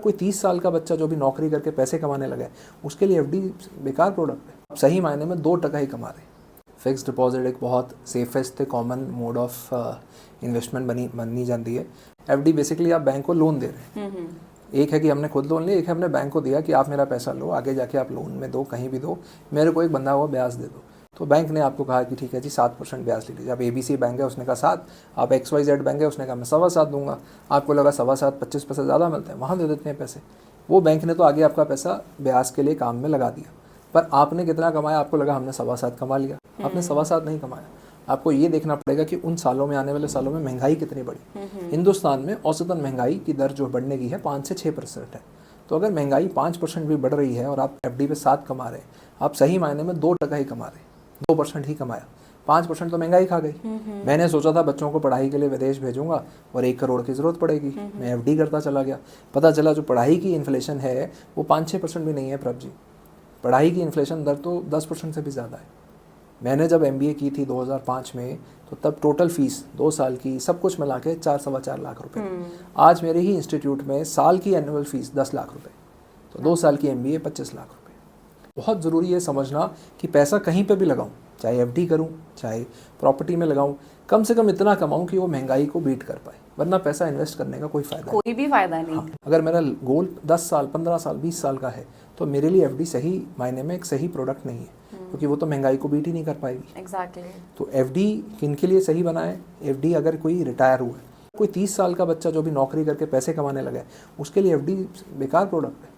कोई 30 साल का बच्चा जो भी नौकरी करके पैसे कमाने लगा है उसके लिए एफडी बेकार प्रोडक्ट है। आप सही मायने में 2% ही कमा रहे हैं। फिक्स डिपॉजिट एक बहुत safest common mode of investment बनी जाती है। एफडी बेसिकली आप बैंक को लोन दे रहे हैं। एक है कि हमने खुद लोन लिया, एक है हमने बैंक को दिया कि आप मेरा पैसा लो, आगे जाके आप लोन में दो, कहीं भी दो, मेरे को एक बंधा हुआ ब्याज दे दो। तो बैंक ने आपको कहा कि ठीक है जी 7% ब्याज ले लीजिए। आप ABC बैंक है, उसने कहा 7, आप XYZ बैंक है, उसने कहा मैं 7.25 दूंगा। आपको लगा 7.25 25% ज़्यादा मिलता है, वहाँ दे देते हैं पैसे। वो बैंक ने तो आगे आपका पैसा ब्याज के लिए काम में लगा दिया, पर आपने कितना कमाया? आपको लगा हमने 7.25 कमा लिया, आपने 7.25 नहीं कमाया। आपको ये देखना पड़ेगा कि उन सालों में, आने वाले सालों में महंगाई कितनी बढ़ी। हिंदुस्तान में औसतन महंगाई की दर जो बढ़ने की है 5 से 6% है। तो अगर महंगाई 5% भी बढ़ रही है और आप एफडी पे 7 कमा रहे हैं, आप सही मायने में 2% ही कमा रहे हैं, 2% ही कमाया। 5% तो महंगाई खा गई। मैंने सोचा था बच्चों को पढ़ाई के लिए विदेश भेजूंगा और 1 करोड़ की ज़रूरत पड़ेगी, मैं एफडी करता चला गया। पता चला जो पढ़ाई की इन्फ्लेशन है वो 5-6% भी नहीं है प्रभ जी। पढ़ाई की इन्फ्लेशन दर तो 10% से भी ज़्यादा है। मैंने जब MBA की थी 2005 में, तो तब टोटल फीस 2 साल की सब कुछ मिला के 4-4.25 लाख रुपए। आज मेरे ही इंस्टीट्यूट में साल की एनुअल फीस 10 लाख रुपए, तो 2 साल की MBA 25 लाख रुपए। बहुत ज़रूरी है समझना कि पैसा कहीं पे भी लगाऊं, चाहे एफडी करूं, चाहे प्रॉपर्टी में लगाऊं, कम से कम इतना कमाऊं कि वो महंगाई को बीट कर पाए, वरना पैसा इन्वेस्ट करने का कोई फ़ायदा नहीं। हाँ, अगर मेरा गोल 10 साल, 15 साल, 20 साल का है तो मेरे लिए एफडी सही मायने में एक सही प्रोडक्ट नहीं है, क्योंकि वो तो महंगाई को बीट ही नहीं कर पाएगी। एग्जैक्टली। तो एफडी किन के लिए सही बनाए? एफडी अगर कोई रिटायर हुआ है, कोई 30 साल का बच्चा जो भी नौकरी करके पैसे कमाने लगा है, उसके लिए एफडी बेकार प्रोडक्ट है।